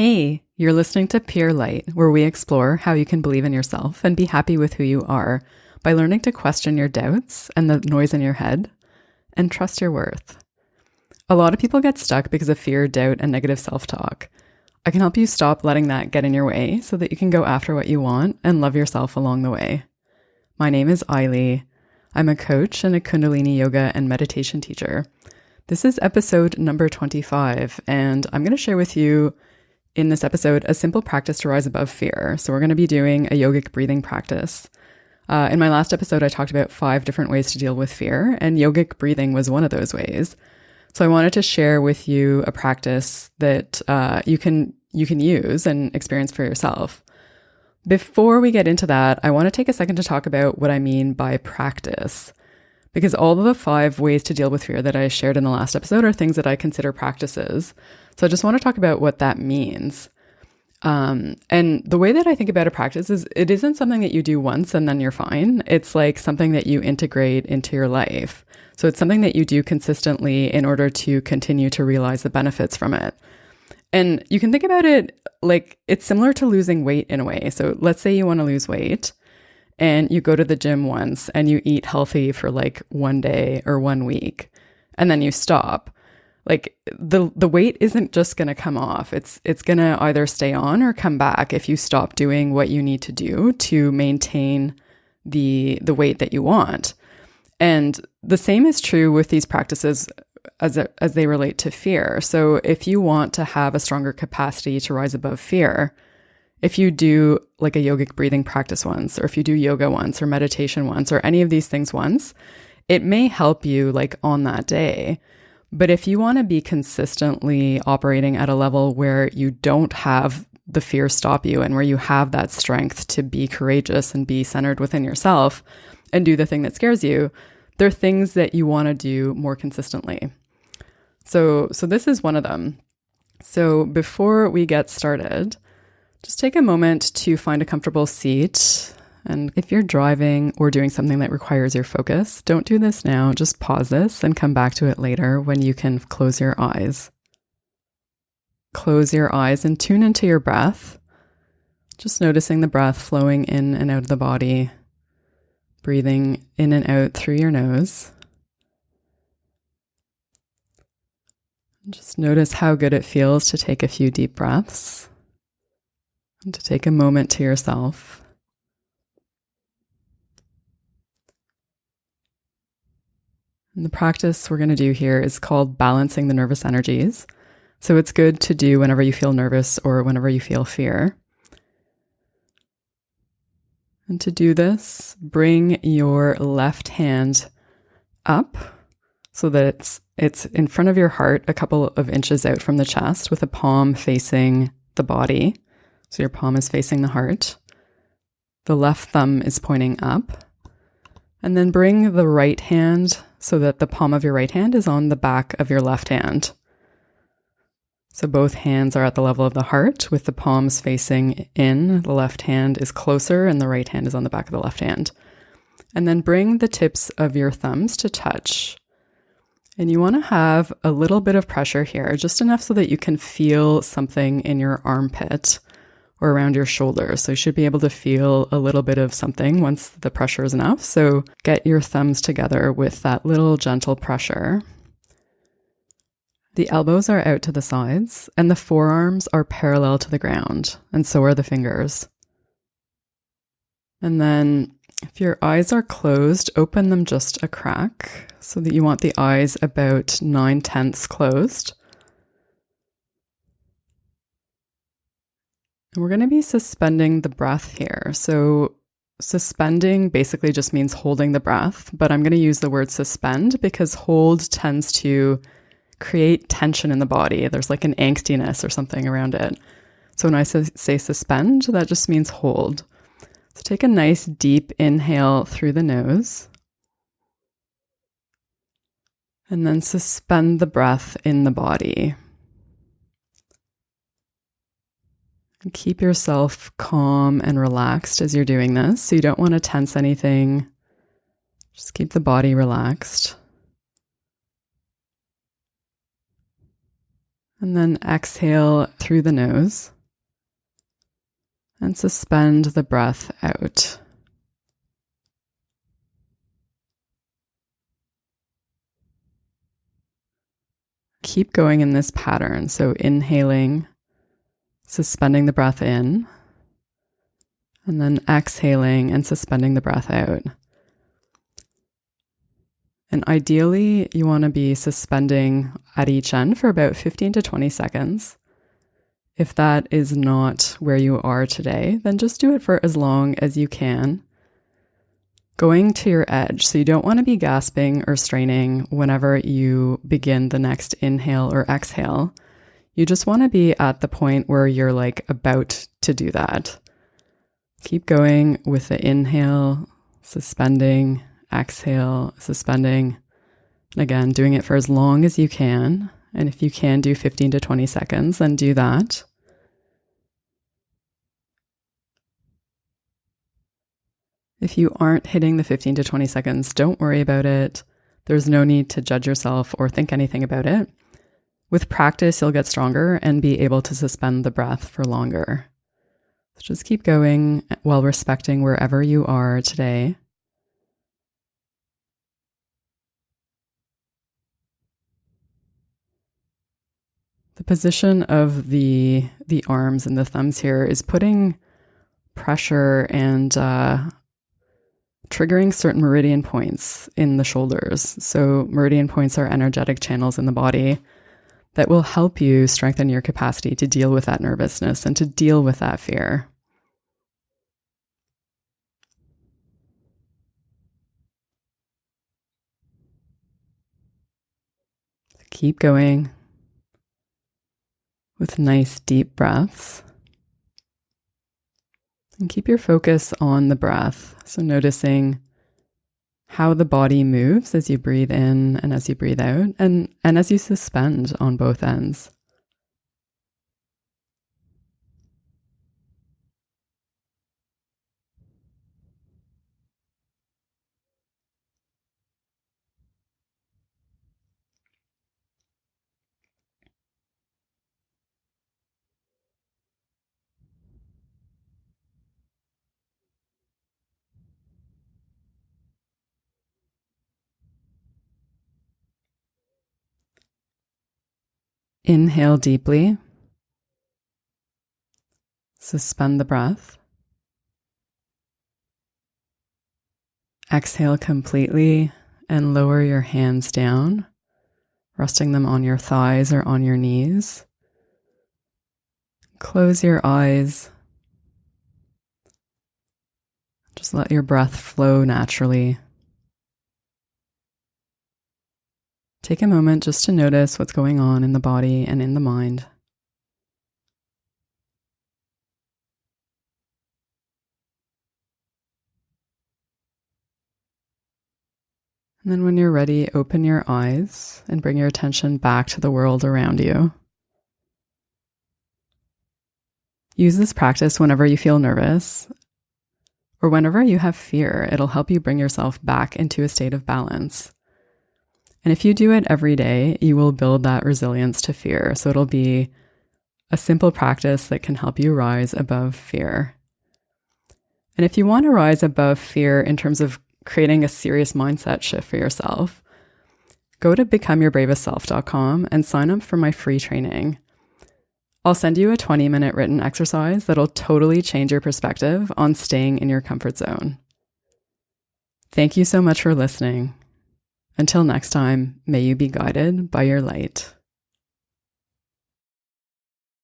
Hey, you're listening to Pure Light, where we explore how you can believe in yourself and be happy with who you are by learning to question your doubts and the noise in your head and trust your worth. A lot of people get stuck because of fear, doubt, and negative self-talk. I can help you stop letting that get in your way so that you can go after what you want and love yourself along the way. My name is Ailey. I'm a coach and a Kundalini yoga and meditation teacher. This is episode number 25, and I'm going to share with you in this episode a simple practice to rise above fear. So we're going to be doing a yogic breathing practice. In my last episode, I talked about 5 different ways to deal with fear, and yogic breathing was one of those ways. So I wanted to share with you a practice that you can use and experience for yourself. Before we get into that, I want to take a second to talk about what I mean by practice, because all of the 5 ways to deal with fear that I shared in the last episode are things that I consider practices. So I just want to talk about what that means. And the way that I think about a practice is it isn't something that you do once and then you're fine. It's like something that you integrate into your life. So it's something that you do consistently in order to continue to realize the benefits from it. And you can think about it like it's similar to losing weight in a way. So let's say you want to lose weight and you go to the gym once and you eat healthy for like 1 day or 1 week, and then you stop. Like the weight isn't just going to come off. It's going to either stay on or come back if you stop doing what you need to do to maintain the weight that you want. And the same is true with these practices as they relate to fear. So if you want to have a stronger capacity to rise above fear, if you do like a yogic breathing practice once, or if you do yoga once or meditation once, or any of these things once, it may help you like on that day. But if you want to be consistently operating at a level where you don't have the fear stop you and where you have that strength to be courageous and be centered within yourself and do the thing that scares you, there are things that you want to do more consistently. So this is one of them. So before we get started, just take a moment to find a comfortable seat. And if you're driving or doing something that requires your focus, don't do this now. Just pause this and come back to it later when you can close your eyes. Close your eyes and tune into your breath. Just noticing the breath flowing in and out of the body, breathing in and out through your nose. Just notice how good it feels to take a few deep breaths and to take a moment to yourself. And the practice we're going to do here is called balancing the nervous energies. So it's good to do whenever you feel nervous or whenever you feel fear. And to do this, bring your left hand up so that it's in front of your heart, a couple of inches out from the chest, with a palm facing the body. So your palm is facing the heart. The left thumb is pointing up. And then bring the right hand so that the palm of your right hand is on the back of your left hand. So both hands are at the level of the heart with the palms facing in. The left hand is closer and the right hand is on the back of the left hand. And then bring the tips of your thumbs to touch. And you want to have a little bit of pressure here, just enough so that you can feel something in your armpit or around your shoulder. So you should be able to feel a little bit of something once the pressure is enough. So get your thumbs together with that little gentle pressure. The elbows are out to the sides and the forearms are parallel to the ground, and so are the fingers. And then if your eyes are closed, open them just a crack so that you want the eyes about 9/10 closed. And we're going to be suspending the breath here. So suspending basically just means holding the breath, but I'm going to use the word suspend because hold tends to create tension in the body. There's like an angstiness or something around it. So when I say suspend, that just means hold. So take a nice deep inhale through the nose. And then suspend the breath in the body. And keep yourself calm and relaxed as you're doing this. So you don't want to tense anything. Just keep the body relaxed. And then exhale through the nose and suspend the breath out. Keep going in this pattern. So inhaling, suspending the breath in, and then exhaling and suspending the breath out. And ideally, you want to be suspending at each end for about 15 to 20 seconds. If that is not where you are today, then just do it for as long as you can. Going to your edge. So you don't want to be gasping or straining whenever you begin the next inhale or exhale. You just want to be at the point where you're like about to do that. Keep going with the inhale, suspending, exhale, suspending. And again, doing it for as long as you can. And if you can do 15 to 20 seconds, then do that. If you aren't hitting the 15 to 20 seconds, don't worry about it. There's no need to judge yourself or think anything about it. With practice, you'll get stronger and be able to suspend the breath for longer. So just keep going while respecting wherever you are today. The position of the arms and the thumbs here is putting pressure and triggering certain meridian points in the shoulders. So meridian points are energetic channels in the body that will help you strengthen your capacity to deal with that nervousness and to deal with that fear. Keep going with nice deep breaths. And keep your focus on the breath. So noticing how the body moves as you breathe in and as you breathe out, and as you suspend on both ends. Inhale deeply. Suspend the breath. Exhale completely and lower your hands down, resting them on your thighs or on your knees. Close your eyes. Just let your breath flow naturally. Take a moment just to notice what's going on in the body and in the mind. And then when you're ready, open your eyes and bring your attention back to the world around you. Use this practice whenever you feel nervous or whenever you have fear. It'll help you bring yourself back into a state of balance. And if you do it every day, you will build that resilience to fear. So it'll be a simple practice that can help you rise above fear. And if you want to rise above fear in terms of creating a serious mindset shift for yourself, go to becomeyourbravestself.com and sign up for my free training. I'll send you a 20-minute written exercise that'll totally change your perspective on staying in your comfort zone. Thank you so much for listening. Until next time, may you be guided by your light.